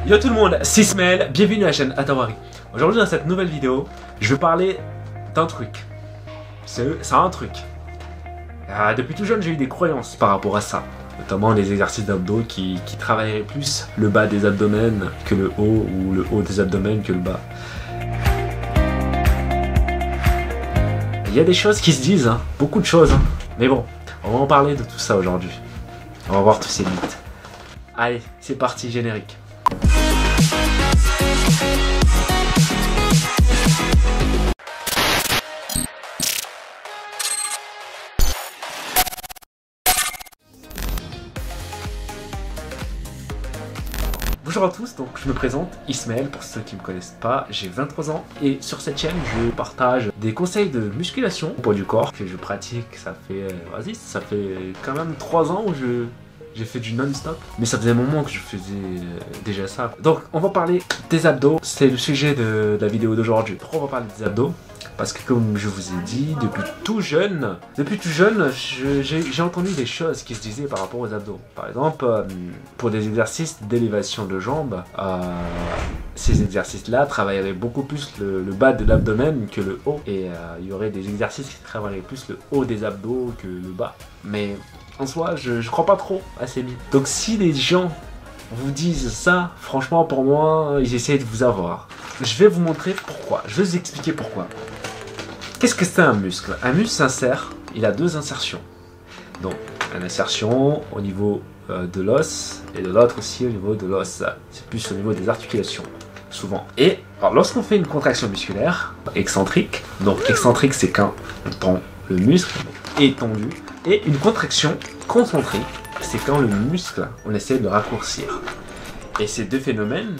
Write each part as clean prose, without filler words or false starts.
Yo tout le monde, c'est Ismaël, bienvenue à la chaîne Atawari. Aujourd'hui dans cette nouvelle vidéo, je vais parler d'un truc. C'est un truc. Depuis tout jeune j'ai eu des croyances par rapport à ça. Notamment les exercices d'abdos qui travailleraient plus le bas des abdomens que le haut, ou le haut des abdomens que le bas. Il y a des choses qui se disent, hein, beaucoup de choses, hein. Mais bon, on va en parler de tout ça aujourd'hui. On va voir tous ces mythes. Allez, c'est parti, générique. Bonjour à tous, donc je me présente, Ismaël, pour ceux qui ne me connaissent pas, j'ai 23 ans et sur cette chaîne je partage des conseils de musculation pour du corps que je pratique, ça fait quand même 3 ans où j'ai fait du non-stop, mais ça faisait un moment que je faisais déjà ça. Donc on va parler des abdos, c'est le sujet de la vidéo d'aujourd'hui. Pourquoi on va parler des abdos? Parce que comme je vous ai dit, depuis tout jeune, j'ai entendu des choses qui se disaient par rapport aux abdos. Par exemple, pour des exercices d'élévation de jambes, ces exercices-là travailleraient beaucoup plus le bas de l'abdomen que le haut. Et il y aurait des exercices qui travailleraient plus le haut des abdos que le bas. Mais en soi, je crois pas trop à ces mythes. Donc si les gens vous disent ça, franchement pour moi, ils essayent de vous avoir. Je vais vous montrer pourquoi, je vais vous expliquer pourquoi. Qu'est-ce que c'est un muscle? Un muscle s'insère, il a deux insertions. Donc, une insertion au niveau de l'os et de l'autre aussi au niveau de l'os. C'est plus au niveau des articulations, souvent. Et alors, lorsqu'on fait une contraction musculaire excentrique, donc excentrique c'est quand on tend le muscle étendu, et une contraction concentrique, c'est quand le muscle, on essaie de le raccourcir. Et ces deux phénomènes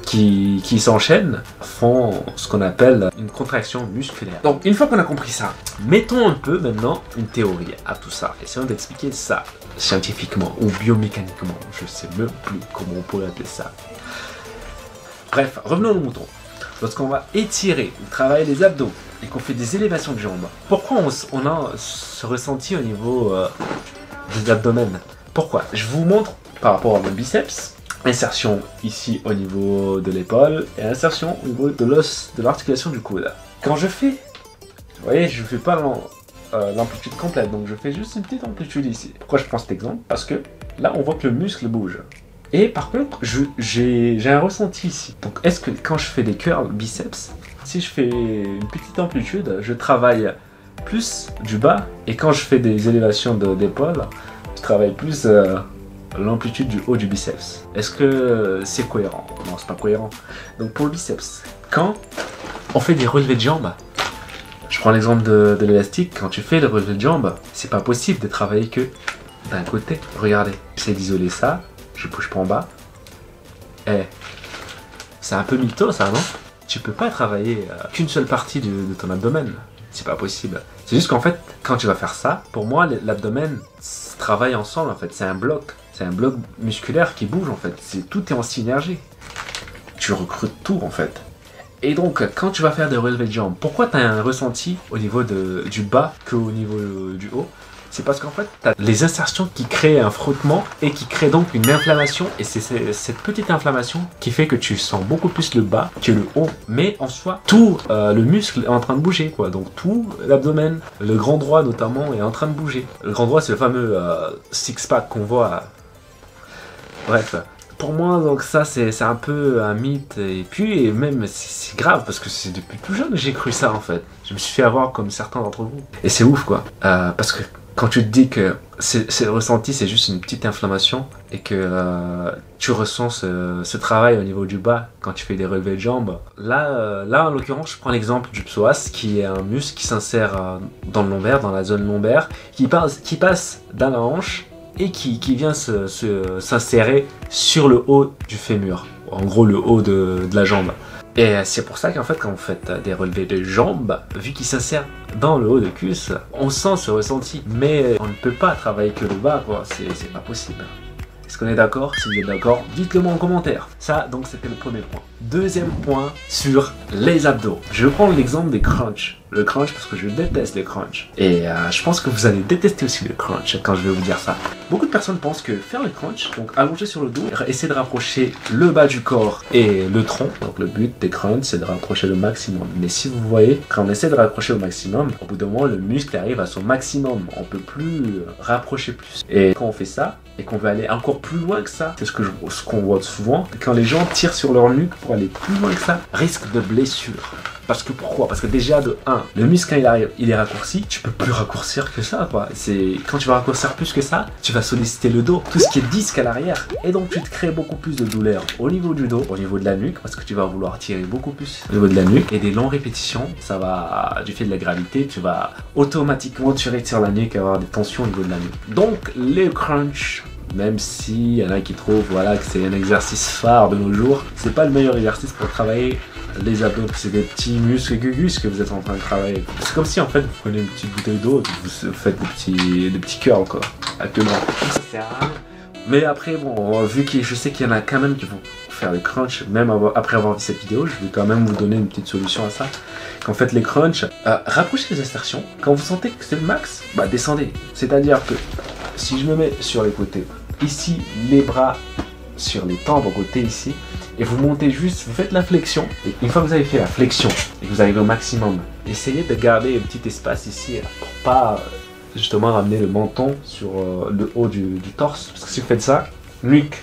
qui s'enchaînent font ce qu'on appelle une contraction musculaire. Donc une fois qu'on a compris ça, mettons un peu maintenant une théorie à tout ça. Essayons d'expliquer ça scientifiquement ou biomécaniquement. Je sais même plus comment on pourrait appeler ça. Bref, revenons au mouton. Lorsqu'on va étirer, travailler les abdos et qu'on fait des élévations de jambes, pourquoi on a ce ressenti au niveau des abdomens? Pourquoi? Je vous montre par rapport à mon biceps. Insertion ici au niveau de l'épaule et insertion au niveau de l'os de l'articulation du coude. Quand je fais, vous voyez, je ne fais pas l'amplitude complète, donc je fais juste une petite amplitude ici. Pourquoi je prends cet exemple? Parce que là, on voit que le muscle bouge. Et par contre, j'ai un ressenti ici. Donc, est-ce que quand je fais des curls biceps, si je fais une petite amplitude, je travaille plus du bas, et quand je fais des élévations d'épaule, je travaille plus l'amplitude du haut du biceps. Est-ce que c'est cohérent? Non, c'est pas cohérent. Donc pour le biceps, quand on fait des relevés de jambes, je prends l'exemple de l'élastique, quand tu fais le relevé de jambes, c'est pas possible de travailler que d'un côté. Regardez, j'essaie d'isoler ça, je bouge pas en bas. C'est un peu mytho ça, non? Tu peux pas travailler qu'une seule partie de ton abdomen. C'est pas possible. C'est juste qu'en fait, quand tu vas faire ça, pour moi, l'abdomen travaille ensemble en fait. C'est un bloc. C'est un bloc musculaire qui bouge en fait. Tout est en synergie. Tu recrutes tout en fait. Et donc, quand tu vas faire des relevés de jambes, pourquoi tu as un ressenti au niveau du bas qu'au niveau du haut? C'est parce qu'en fait, tu as les insertions qui créent un frottement et qui créent donc une inflammation. Et c'est cette petite inflammation qui fait que tu sens beaucoup plus le bas que le haut. Mais en soi, tout le muscle est en train de bouger, quoi. Donc tout l'abdomen, le grand droit notamment, est en train de bouger. Le grand droit, c'est le fameux six-pack qu'on voit. Bref. Pour moi, donc ça, c'est un peu un mythe. Et puis, même, c'est grave parce que c'est depuis tout jeune que j'ai cru ça, en fait. Je me suis fait avoir comme certains d'entre vous. Et c'est ouf, quoi. Parce que quand tu te dis que c'est ressenti, c'est juste une petite inflammation et que tu ressens ce travail au niveau du bas quand tu fais des relevés de jambes. Là en l'occurrence, je prends l'exemple du psoas qui est un muscle qui s'insère dans le lombaire, dans la zone lombaire, qui passe dans la hanche et qui vient s'insérer sur le haut du fémur. En gros, le haut de la jambe. Et c'est pour ça qu'en fait, quand vous faites des relevés de jambes, vu qu'il s'insère dans le haut de cuisse, on sent ce ressenti. Mais on ne peut pas travailler que le bas, quoi. C'est pas possible. Est-ce qu'on est d'accord? Si vous êtes d'accord, dites-le moi en commentaire. Ça, donc, c'était le premier point. Deuxième point sur les abdos. Je vais prendre l'exemple des crunchs. Le crunch parce que je déteste les crunchs. Et je pense que vous allez détester aussi le crunch quand je vais vous dire ça. Beaucoup de personnes pensent que faire le crunch, donc allonger sur le dos, essayer de rapprocher le bas du corps et le tronc. Donc le but des crunchs, c'est de rapprocher le maximum. Mais si vous voyez, quand on essaie de rapprocher au maximum, au bout d'un moment, le muscle arrive à son maximum. On peut plus rapprocher plus. Et quand on fait ça, et qu'on veut aller encore plus loin que ça, c'est ce qu'on voit souvent, quand les gens tirent sur leur nuque pour aller plus loin que ça, risque de blessure. Parce que pourquoi? Parce que déjà de 1, le muscle quand il arrive, il est raccourci, tu peux plus raccourcir que ça quoi. C'est quand tu vas raccourcir plus que ça, tu vas solliciter le dos, tout ce qui est disque à l'arrière, et donc tu te crées beaucoup plus de douleur au niveau du dos, au niveau de la nuque, parce que tu vas vouloir tirer beaucoup plus au niveau de la nuque, et des longues répétitions, ça va, du fait de la gravité, tu vas automatiquement tirer sur la nuque et avoir des tensions au niveau de la nuque. Donc les crunchs, même s'il y en a qui trouvent voilà, que c'est un exercice phare de nos jours, c'est pas le meilleur exercice pour travailler les abdos, c'est des petits muscles gugus que vous êtes en train de travailler. C'est comme si en fait vous prenez une petite bouteille d'eau et vous faites des petits curls quoi, avec le bras. Ça sert à rien. Mais après bon, vu que je sais qu'il y en a quand même qui vont faire les crunchs, même après avoir vu cette vidéo, je vais quand même vous donner une petite solution à ça. Qu'en fait les crunchs, rapprochez les insertions. Quand vous sentez que c'est le max, bah descendez. C'est-à-dire que si je me mets sur les côtés, ici les bras sur les tempes au côté ici, et vous montez juste, vous faites la flexion, et une fois que vous avez fait la flexion et que vous arrivez au maximum, essayez de garder un petit espace ici pour pas justement ramener le menton sur le haut du torse, parce que si vous faites ça, nuque,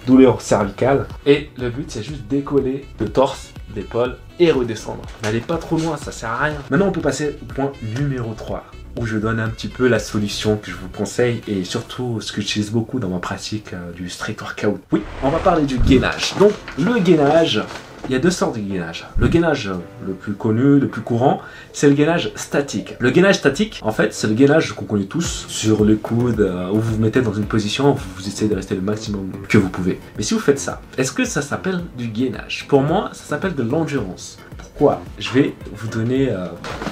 douleur cervicale, et le but c'est juste décoller le torse, l'épaule et redescendre. N'allez pas trop loin, ça sert à rien. Maintenant on peut passer au point numéro 3. Où je donne un petit peu la solution que je vous conseille et surtout ce que j'utilise beaucoup dans ma pratique du street workout. Oui, on va parler du gainage. Donc le gainage, il y a deux sortes de gainage. Le gainage le plus connu, le plus courant, c'est le gainage statique. Le gainage statique, en fait, c'est le gainage qu'on connaît tous sur le coude où vous vous mettez dans une position où vous essayez de rester le maximum que vous pouvez. Mais si vous faites ça, est-ce que ça s'appelle du gainage? Pour moi, ça s'appelle de l'endurance. Pourquoi? Je vais vous donner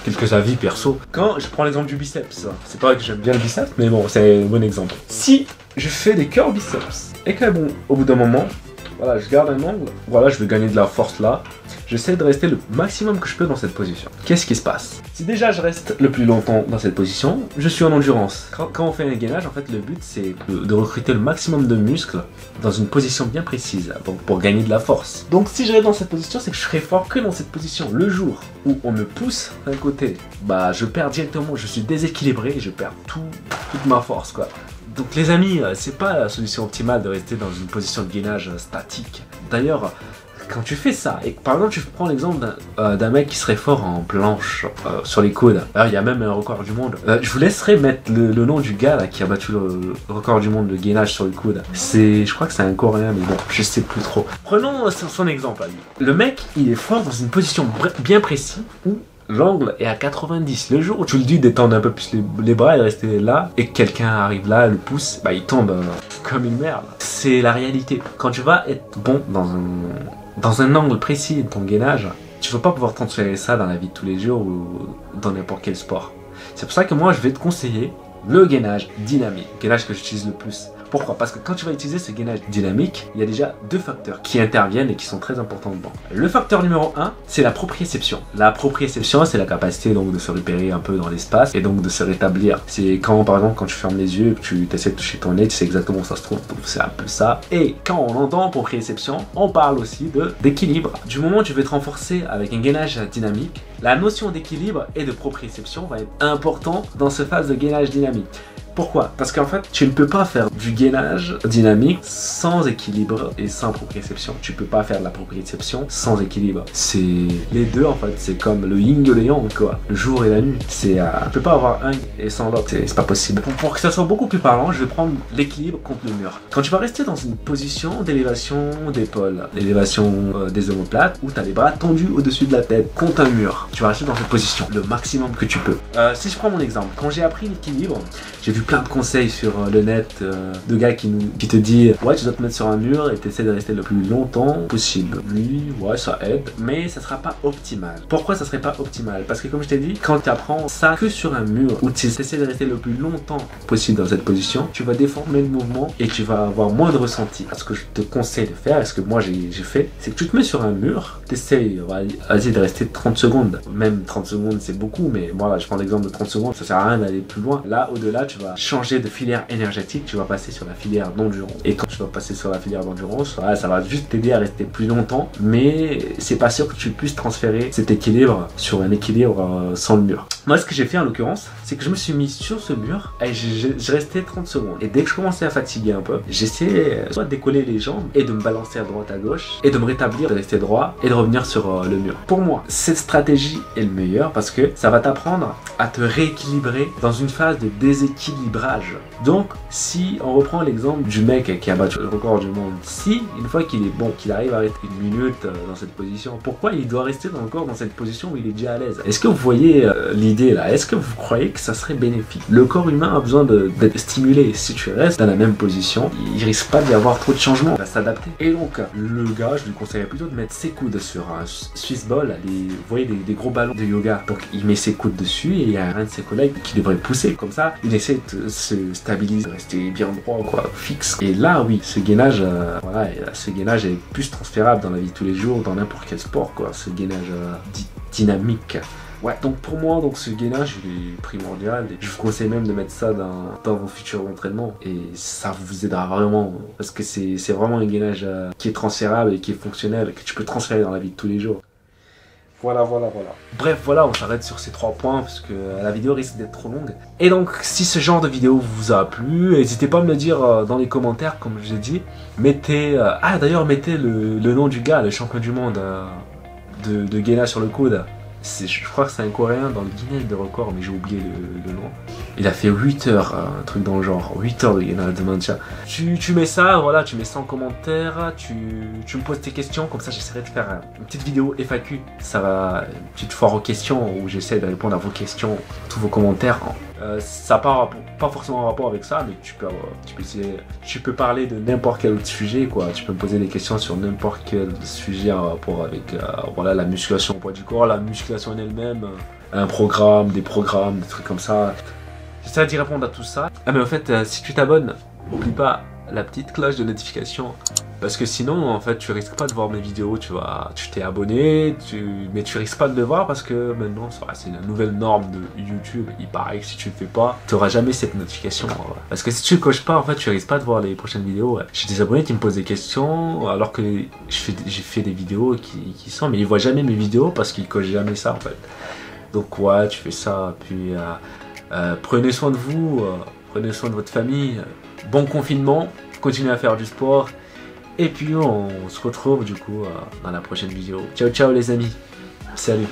quelques avis perso. Quand je prends l'exemple du biceps, c'est pas vrai que j'aime bien le biceps, mais bon, c'est un bon exemple. Si je fais des curls biceps et que bon, au bout d'un moment, voilà, je garde un angle, voilà, je vais gagner de la force là. J'essaie de rester le maximum que je peux dans cette position. Qu'est-ce qui se passe? Si déjà je reste le plus longtemps dans cette position, je suis en endurance. Quand on fait un gainage, en fait, le but c'est de recruter le maximum de muscles dans une position bien précise, donc pour gagner de la force. Donc si je reste dans cette position, c'est que je serai fort que dans cette position. Le jour où on me pousse d'un côté, bah je perds directement, je suis déséquilibré et je perds toute ma force quoi. Donc les amis, c'est pas la solution optimale de rester dans une position de gainage statique. D'ailleurs, quand tu fais ça, et par exemple tu prends l'exemple d'un mec qui serait fort en planche sur les coudes, alors il y a même un record du monde, je vous laisserai mettre le nom du gars là, qui a battu le record du monde de gainage sur le coude. Je crois que c'est un coréen, mais bon, je sais plus trop. Prenons son exemple à lui. Le mec, il est fort dans une position bien précise où l'angle est à 90. Le jour où tu le dis d'étendre un peu plus les bras et de rester là, et que quelqu'un arrive là, le pousse, bah il tombe comme une merde. C'est la réalité. Quand tu vas être bon dans un angle précis de ton gainage, tu ne vas pas pouvoir transférer ça dans la vie de tous les jours ou dans n'importe quel sport. C'est pour ça que moi je vais te conseiller le gainage dynamique, le gainage que j'utilise le plus. Pourquoi? Parce que quand tu vas utiliser ce gainage dynamique, il y a déjà deux facteurs qui interviennent et qui sont très importants dedans. Le facteur numéro 1, c'est la proprioception. La proprioception, c'est la capacité donc de se repérer un peu dans l'espace et donc de se rétablir. C'est quand, par exemple, quand tu fermes les yeux et que tu essaies de toucher ton nez, tu sais exactement où ça se trouve. Donc c'est un peu ça. Et quand on entend proprioception, on parle aussi d'équilibre. Du moment où tu veux te renforcer avec un gainage dynamique, la notion d'équilibre et de proprioception va être importante dans ce phase de gainage dynamique. Pourquoi? Parce qu'en fait, tu ne peux pas faire du gainage dynamique sans équilibre et sans proprioception. Tu peux pas faire de la proprioception sans équilibre. C'est les deux en fait, c'est comme le yin et le yang quoi, le jour et la nuit. Tu peux pas avoir un et sans l'autre, c'est pas possible. Pour que ça soit beaucoup plus parlant, je vais prendre l'équilibre contre le mur. Quand tu vas rester dans une position d'élévation d'épaule, l'élévation des omoplates, où tu as les bras tendus au-dessus de la tête contre un mur, tu vas rester dans cette position le maximum que tu peux. Si je prends mon exemple, quand j'ai appris l'équilibre, j'ai vu plein de conseils sur le net de gars qui te dit ouais, tu dois te mettre sur un mur et t'essaies de rester le plus longtemps possible. Oui, ouais, ça aide, mais ça sera pas optimal. Pourquoi ça serait pas optimal? Parce que comme je t'ai dit, quand tu apprends ça que sur un mur où tu essaies de rester le plus longtemps possible dans cette position, tu vas déformer le mouvement et tu vas avoir moins de ressenti. Ce que je te conseille de faire, et ce que moi j'ai fait, c'est que tu te mets sur un mur, t'essayes, vas-y, de rester 30 secondes. Même 30 secondes c'est beaucoup, mais moi je prends l'exemple de 30 secondes, ça sert à rien d'aller plus loin. Là, au-delà, tu vas changer de filière énergétique, tu vas passer sur la filière d'endurance. Et quand tu vas passer sur la filière d'endurance, ça va juste t'aider à rester plus longtemps, mais c'est pas sûr que tu puisses transférer cet équilibre sur un équilibre sans le mur. Moi, ce que j'ai fait en l'occurrence, c'est que je me suis mis sur ce mur et je restais 30 secondes. Et dès que je commençais à fatiguer un peu, j'essayais soit de décoller les jambes et de me balancer à droite à gauche et de me rétablir, de rester droit et de revenir sur le mur. Pour moi, cette stratégie est le meilleur parce que ça va t'apprendre à te rééquilibrer dans une phase de déséquilibrage. Donc, si on reprend l'exemple du mec qui a battu le record du monde, si une fois qu'il est bon, qu'il arrive à rester une minute dans cette position, pourquoi il doit rester encore dans cette position où il est déjà à l'aise? Est-ce que vous voyez l'idée là? Est-ce que vous croyez que ça serait bénéfique? Le corps humain a besoin d'être stimulé. Si tu restes dans la même position, il risque pas d'y avoir trop de changements, il va s'adapter. Et donc, le gars, je lui conseillerais plutôt de mettre ses coudes sur un Swiss ball, vous voyez des gros ballons de yoga. Donc, il met ses coudes dessus et il y a un de ses collègues qui devrait pousser. Comme ça, il essaie de se stabiliser, de rester bien droit, quoi, fixe. Et là, oui, ce gainage, voilà, ce gainage est plus transférable dans la vie de tous les jours, dans n'importe quel sport, quoi. Ce gainage dynamique. Ouais, donc pour moi, ce gainage il est primordial et je vous conseille même de mettre ça dans vos futurs entraînements et ça vous aidera vraiment parce que c'est vraiment un gainage qui est transférable et qui est fonctionnel, que tu peux transférer dans la vie de tous les jours. Voilà. Bref, voilà, on s'arrête sur ces 3 points parce que la vidéo risque d'être trop longue. Et donc, si ce genre de vidéo vous a plu, n'hésitez pas à me le dire dans les commentaires, comme je l'ai dit. Mettez, d'ailleurs, mettez le nom du gars, le champion du monde de gainage sur le coude. Je crois que c'est un Coréen dans le Guinness de record, mais j'ai oublié le nom. Il a fait 8 heures, un truc dans le genre, 8 heures de gainage de maintien. Tu mets ça, voilà, tu mets ça en commentaire, tu me poses tes questions, comme ça j'essaierai de faire une petite vidéo FAQ. Ça va, une petite foire aux questions où j'essaie de répondre à vos questions, tous vos commentaires. Ça n'a pas forcément un rapport avec ça, mais tu peux parler de n'importe quel autre sujet, quoi. Tu peux me poser des questions sur n'importe quel sujet en rapport avec voilà, la musculation au poids du corps, la musculation en elle-même, un programme, des trucs comme ça. J'essaie d'y répondre à tout ça. Ah mais en fait, si tu t'abonnes, n'oublie pas la petite cloche de notification. Parce que sinon, en fait, tu risques pas de voir mes vidéos, tu t'es abonné, mais tu risques pas de le voir parce que maintenant, c'est la nouvelle norme de YouTube. Il paraît que si tu le fais pas, tu n'auras jamais cette notification. Parce que si tu le coches pas, en fait, tu risques pas de voir les prochaines vidéos. J'ai des abonnés qui me posent des questions alors que j'ai fait des vidéos qui sont, mais ils voient jamais mes vidéos parce qu'ils cochent jamais ça, en fait. Donc ouais, tu fais ça, puis prenez soin de vous, prenez soin de votre famille. Bon confinement, continuez à faire du sport. Et puis on se retrouve du coup dans la prochaine vidéo. Ciao les amis. Salut.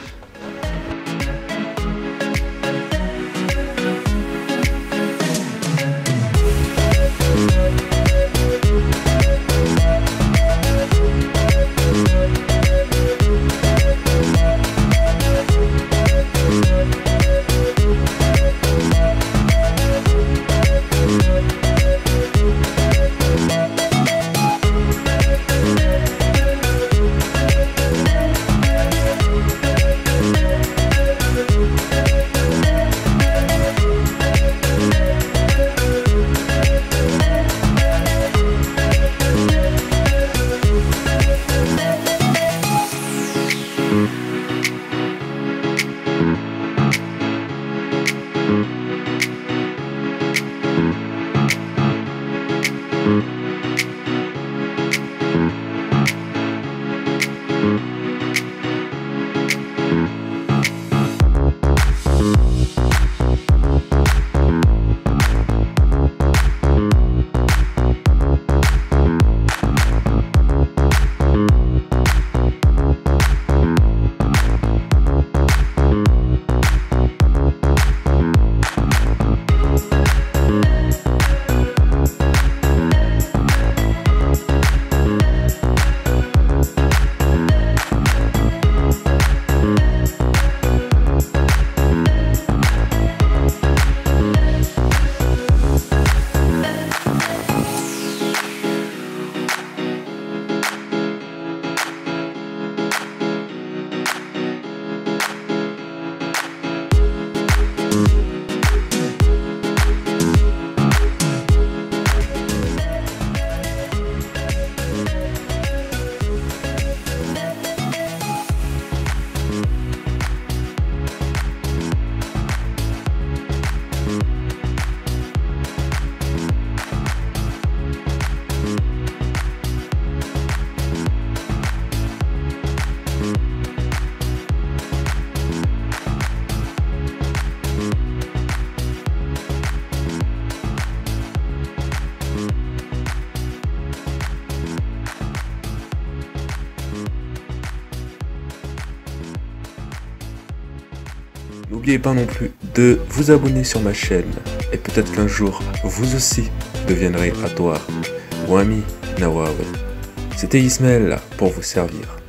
N'oubliez pas non plus de vous abonner sur ma chaîne et peut-être qu'un jour, vous aussi deviendrez Atoar ou ami Nawawi. C'était Ismaël là pour vous servir.